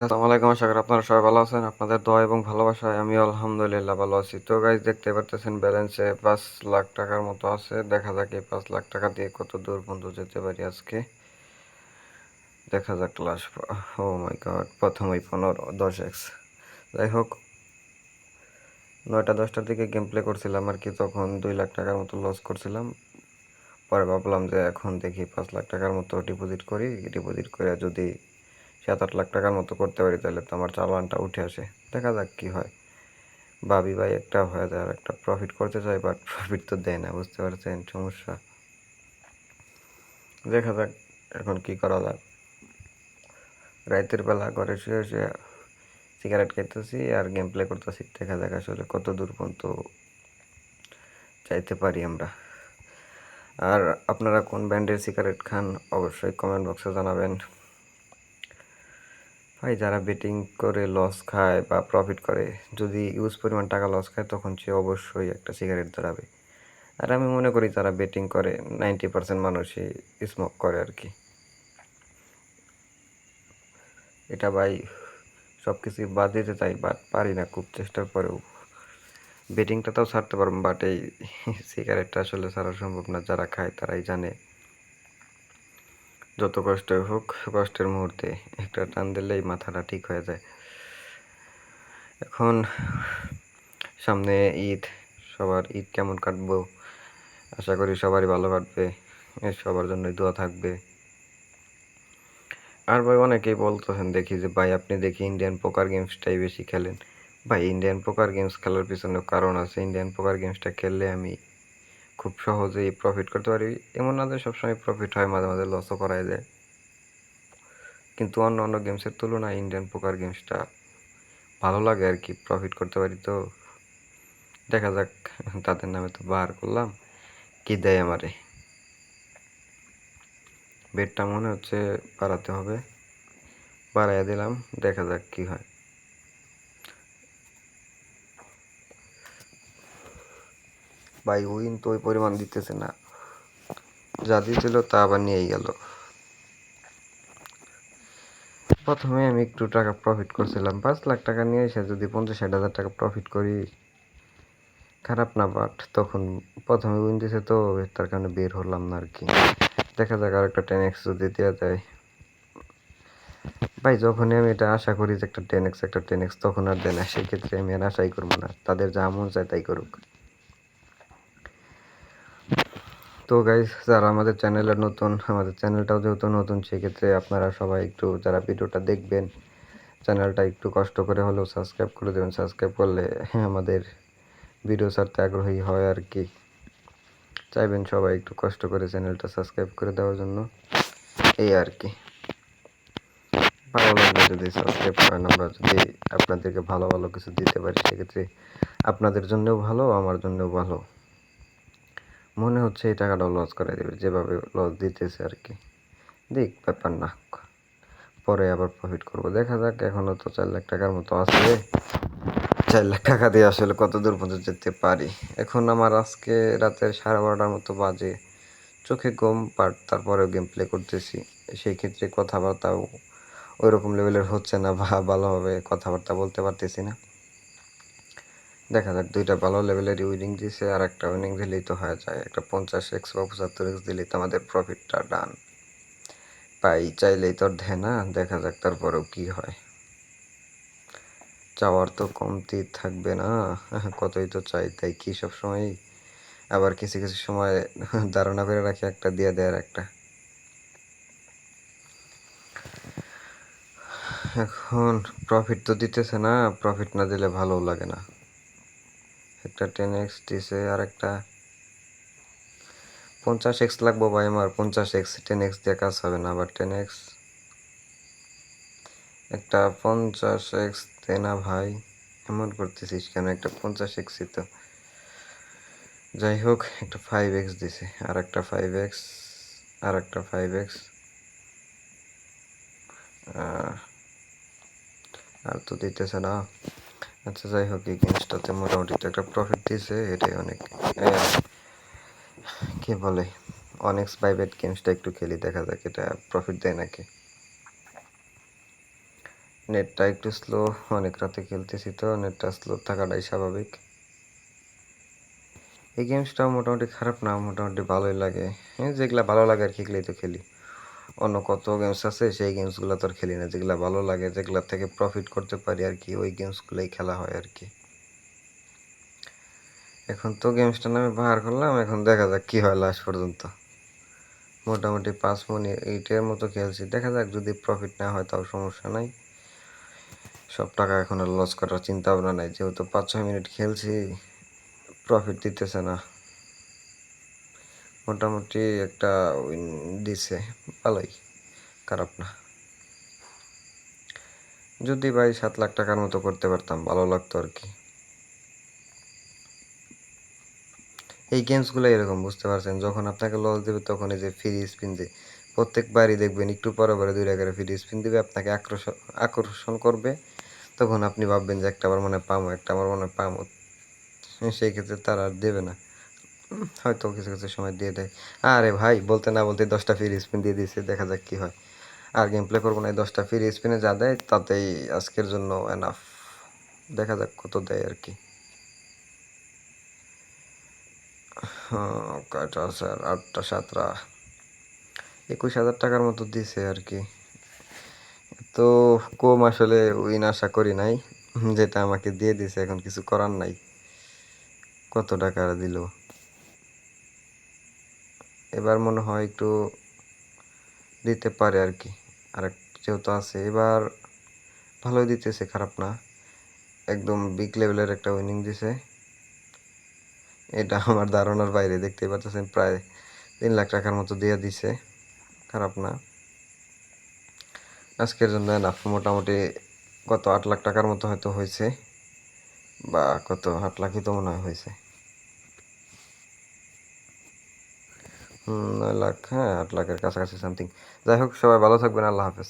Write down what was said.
আসসালামু আলাইকুম। আশা করি আপনারা সবাই ভালো আছেন। আপনাদের দোয়া এবং ভালোবাসায় আমিও আলহামদুলিল্লাহ ভালো আছি। তো গাইস দেখতে পারতেছেন ব্যালেন্সে 5 লাখ টাকার মতো আছে। দেখা যাক এই 5 লাখ টাকা দিয়ে কত দূর পর্যন্ত যেতে পারি আজকে। দেখা যাক লাস্ট। ও মাই গড, প্রথমেই 10x। যাই হোক, 9টা 10টার দিকে গেম প্লে করছিলাম আর কি, তখন 2 লাখ টাকার মতো লস করছিলাম। পরে ভাবলাম যে এখন দেখি 5 লাখ টাকার মতো ডিপোজিট করি। ডিপোজিট করে যদি 7-8 লাখ টাকার মতো করতে পারি তাহলে তো আমার চালানটা উঠে আসে। দেখা যাক কি হয়। ভাবি ভাই একটা হয়ে যায় আর একটা প্রফিট করতে চাই, বাট প্রফিট তো দেয় না, বুঝতে পারছেন সমস্যা। দেখা যাক এখন কি করা যায়। রাতের বেলা ঘরে শুয়ে শুয়ে সিগারেট খাইতেছি আর গেম প্লে করতেছি। দেখা যাক আসলে কত দূর পর্যন্ত চাইতে পারি আমরা। আর আপনারা কোন ব্র্যান্ডের সিগারেট খান অবশ্যই কমেন্ট বক্সে জানাবেন। ভাই যারা বেটিং করে লস খায় বা প্রফিট করে, যদি ইউজ পরিমাণ টাকা লস খায় তখন সে অবশ্যই একটা সিগারেট ধরাবে। আর আমি মনে করি যারা বেটিং করে 90% মানুষই স্মোক করে আর কি। এটা ভাই সব কিছুই বাদ দিতে চাই, বাট পারি না, খুব চেষ্টার পরেও। বেটিংটা তাও ছাড়তে পারবো, বাট এই সিগারেটটা আসলে ছাড়া সম্ভব না। যারা খায় তারাই জানে যত কষ্ট হোক, কষ্টের মুহূর্তে একটা টান দিলেই মাথাটা ঠিক হয়ে যায়। এখন সামনে ঈদ, সবার ঈদ কেমন কাটবো আশা করি সবারই ভালো কাটবে, সবার জন্যই দোয়া থাকবে। আর ভাই অনেকেই বলতেছেন দেখি যে ভাই আপনি দেখি ইন্ডিয়ান পোকার গেমসটাই বেশি খেলেন। ভাই ইন্ডিয়ান পোকার গেমস খেলার পিছনে কারণ আছে। ইন্ডিয়ান পোকার গেমসটা খেললে আমি খুব সহজেই প্রফিট করতে পারি। এমন না যে সবসময় প্রফিট হয়, মাঝে মাঝে লসও করাই যায়, কিন্তু অন্য অন্য গেমসের তুলনায় ইন্ডিয়ান পোকার গেমসটা ভালো লাগে আর কি, প্রফিট করতে পারি। তো দেখা যাক, তাদের নামে তো বার করলাম, কি দেয় আমারে। বেডটা মনে হচ্ছে বাড়াতে হবে, বাড়াইয়া দিলাম, দেখা যাক কি হয়। ভাই উইন তো ওই পরিমাণ দিতেছে না, যা দিয়েছিল তা আবার নিয়েই গেল। প্রথমে আমি একটু টাকা প্রফিট করছিলাম, 5 লাখ টাকা নিয়ে এসে যদি 50-60 হাজার টাকা প্রফিট করি খারাপ না, বাট তখন প্রথমে উইন দিছে তো তার কারণে বের হলাম না আর কি। দেখা যাক আর একটা 10x যদি দেওয়া যায়। ভাই যখনই আমি এটা আশা করি যে একটা 10x তখন আর দেয় না, সেক্ষেত্রে আমি আর আশাই করবো না, তাদের যা মন চায় তাই করুক। তো গাইস যারা আমাদের চ্যানেলে নতুন, আমাদের চ্যানেলটাও যেহেতু নতুন, সেক্ষেত্রে আপনারা সবাই একটু যারা ভিডিওটা দেখবেন চ্যানেলটা একটু কষ্ট করে হলেও সাবস্ক্রাইব করে দেবেন। সাবস্ক্রাইব করলে আমাদের ভিডিও ছাড়তে আগ্রহী হয় আর কি। চাইবেন সবাই একটু কষ্ট করে চ্যানেলটা সাবস্ক্রাইব করে দেওয়ার জন্য, এই আর কি। ভালো লাগবে যদি সাবস্ক্রাইব করেন। আমরা যদি আপনাদেরকে ভালো ভালো কিছু দিতে পারি সেক্ষেত্রে আপনাদের জন্যও ভালো, আমার জন্যও ভালো। মনে হচ্ছে এই টাকাটাও লস করে দেবে, যেভাবে লস দিতেছে আর কি। দেখ ব্যাপার না, পরে আবার প্রফিট করবো। দেখা যাক, এখনো তো 4 লাখ টাকার মতো আছে। 4 লাখ টাকা দিয়ে আসলে কত দূর পর্যন্ত যেতে পারি। এখন আমার আজকে রাতের 12:30টার মতো বাজে, চোখে ঘুম, বাট তারপরেও গেম প্লে করতেছি। সেই ক্ষেত্রে কথাবার্তাও ওই রকম লেভেলের হচ্ছে না, বা ভালোভাবে কথাবার্তা বলতে পারতেছি না। দেখা যাক, 2টা ভালো লেভেলের উইনিং দিছে, আর একটা উইনিং দিলেই তো হয়ে যায়। একটা 50x বা 75x দিলেই তো আমাদের প্রফিটটা ডান। পাই চাইলেই তো আর দেয় না, দেখা যাক তারপরেও কি হয়। চাওয়ার তো কমতি থাকবে না, কতই তো চাই, তাই কি সব সময় আবার কিছু কিছু সময় ধারণা করে রাখি একটা দিয়ে দেয় একটা। এখন প্রফিট তো দিতেছে না, প্রফিট না দিলে ভালো লাগে না। একটা 10x দিছে, আর একটা 50x লাগবো ভাই আমার। 50x 10x দিয়ে কাজ হবে না, আবার 10x একটা 50x দে না ভাই, এমন করতেছিস কেন? একটা 50xই তো। যাই হোক, একটা 5x দিছে, আর একটা 5x, আর একটা 5x, আর তো দিতেছে না। আচ্ছা যাই হোক, এই জিনিসটাতে মোটামুটি তো একটা প্রফিট দিছে, এটাই অনেক। কি বলে, অনেক্স বাইবেট গেমসটা একটু খেলি, দেখা যাক এটা প্রফিট দেয় নাকি। নেটটা একটু স্লো, অনেক রাতে খেলতেছি তো নেটটা স্লো থাকাটাই স্বাভাবিক। এই গেমসটাও মোটামুটি খারাপ না, মোটামুটি ভালোই লাগে। যেগুলা ভালো লাগে আর কি এগুলোই তো খেলি। অন্য কত গেমস আছে সেই গেমসগুলো তো আর খেলি না, যেগুলা ভালো লাগে যেগুলা থেকে প্রফিট করতে পারি আর কি ওই গেমসগুলোই খেলা হয় আর কি। এখন তো গেমসটা নামে বাহার করলাম, এখন দেখা যাক কি হয় লাস্ট পর্যন্ত। মোটামুটি 5 মিনিটের মতো খেলছি, দেখা যাক যদি প্রফিট না হয় তাও সমস্যা নাই। সব টাকা এখন আর লস করার চিন্তা ভাবনা নাই, যেহেতু 5-6 মিনিট খেলছি, প্রফিট দিতেছে না। মোটামুটি একটা উইন দিছে, ভালোই, খারাপ না। যদি ভাই 7 লাখ টাকার মতো করতে পারতাম ভালো লাগতো আর কি। এই গেমসগুলো এরকম, বুঝতে পারছেন, যখন আপনাকে লস দেবে তখন এই যে ফ্রি স্পিন যে প্রত্যেকবারই দেখবেন একটু পরে পরে 2 টাকা করে ফ্রি স্পিন দিবে, আপনাকে আকর্ষণ করবে। তখন আপনি ভাববেন যে একটা আমার মনে হয় পামো, একটা আমার মনে হয় পামো। সেই ক্ষেত্রে তারা আর দেবে না, হয়তো কিছু কিছু সময় দিয়ে দেয়। আরে ভাই বলতে না বলতে 10টা ফ্রি স্পিন দিয়ে দিয়েছে, দেখা যাক কি হয়। আর গেম প্লে করবো না, এই 10টা ফ্রি স্পিনে যা দেয় তাতেই আজকের জন্য এনাফ। দেখা যাক কত দেয় আর কি। কয়টা আছে আর 8টা 7টা, 21,000 টাকার মতো দিছে আর কি। তো কম আসলে উইন আশা করি নাই, যেটা আমাকে দিয়ে দিছে এখন কিছু করার নাই। কত টাকা দিল, এবার মনে হয় একটু দিতে পারে আর কি। আর যেহেতু আছে এবার ভালোই দিতেছে, খারাপ না। একদম বিগ লেভেলের একটা উইনিং দিছে, এটা আমার ধারণার বাইরে। দেখতেই পাচ্ছেন প্রায় 3 লাখ টাকার মতো দিয়ে দিছে, খারাপ না। আজকের জন্য এনাফ, মোটামুটি কত 8 লাখ টাকার মতো হয়তো হয়েছে, বা কত 8 লাখই তো মনে হয় হয়েছে। 9 লাখ, হ্যাঁ 8 লাখের কাছাকাছি সামথিং। যাই হোক, সবাই ভালো থাকবেন, আল্লাহ হাফেজ।